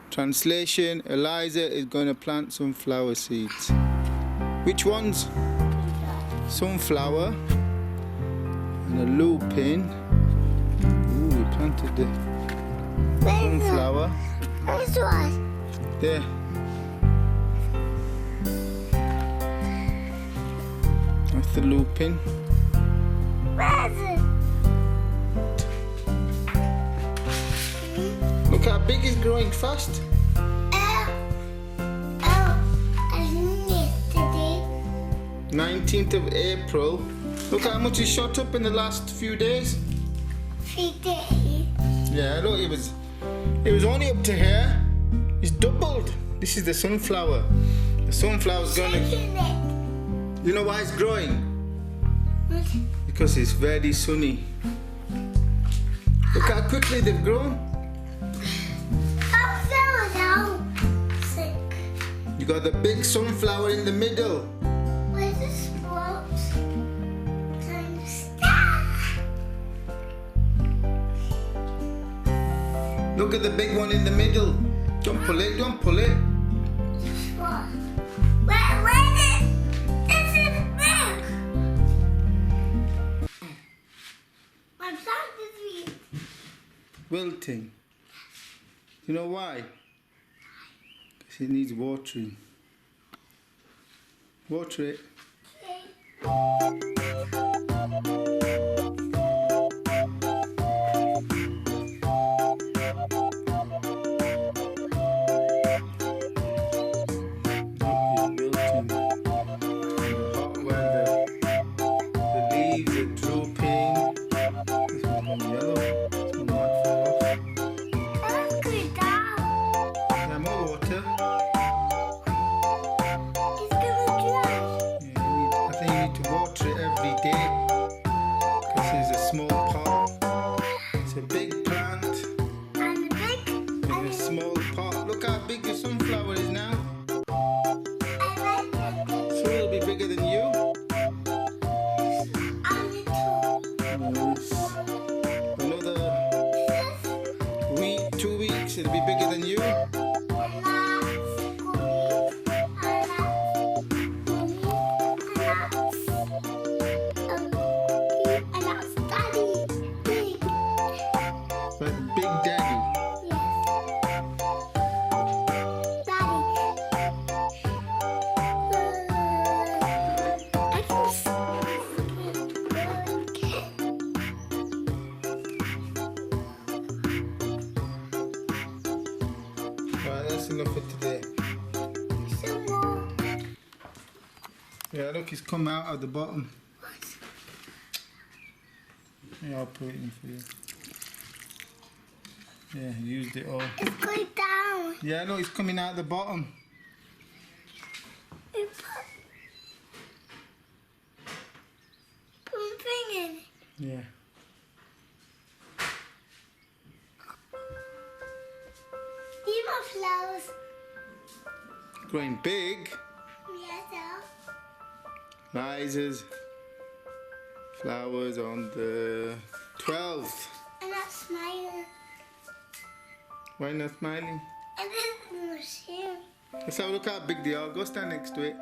Translation, Eliza is going to plant some flower seeds. Which ones? Sunflower and a lupin. Ooh, we planted the sunflower. This one. There. That's the lupin. Where's it? Look how big it's growing fast. I missed today. 19th of April. Look how much it's shot up in the last few days. 3 days. Yeah, look, it was only up to here. It's doubled. This is the sunflower. The sunflower's gonna. You know why it's growing? Because it's very sunny. Look how quickly they've grown. You got the big sunflower in the middle. Where's the sprouts? Time to start. Look at the big one in the middle. Don't pull it, don't pull it. What? Where is it? This is big. My plant is weak. Wilting. You know why? Because it needs watering. Water it. Small pot. It's a big plant. And big. In a small pot. Look how big the sunflower is now. So it'll be bigger than you. Another week, 2 weeks, it'll be bigger than you. That's enough for today. Some more. Yeah, look, it's come out at the bottom. Yeah, I'll put it in for you. Yeah, used it all. It's going down. Yeah, look, it's coming out the bottom. You put something in it. Yeah. These are flowers. Growing big. Yes, Liza's flowers on the 12th. I'm not smiling. Why not smiling? And this is the machine. Let's have a look how big they are. Go stand next to it.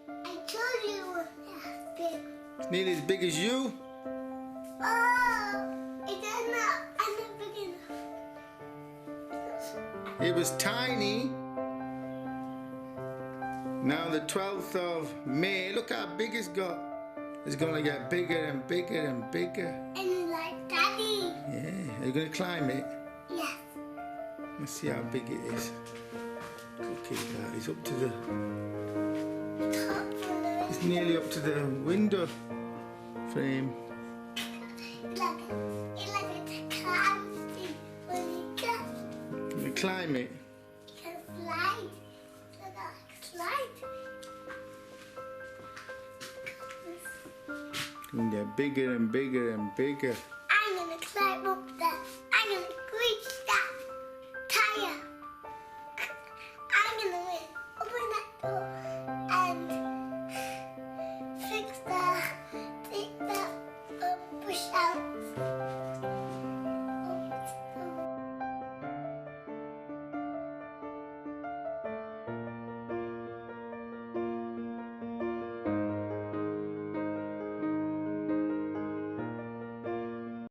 I told you it was big. It's nearly as big as you. Oh, I'm not big enough. It was tiny. Now the 12th of May, look how big it's got. It's gonna get bigger and bigger and bigger. And you like Daddy? Yeah, are you gonna climb it? Yes. Let's see how big it is. Okay, guys, up to the... It's nearly up to the window frame. It's like a climb thing. When you Can we climb it? can slide. Slide. And they're bigger and bigger and bigger.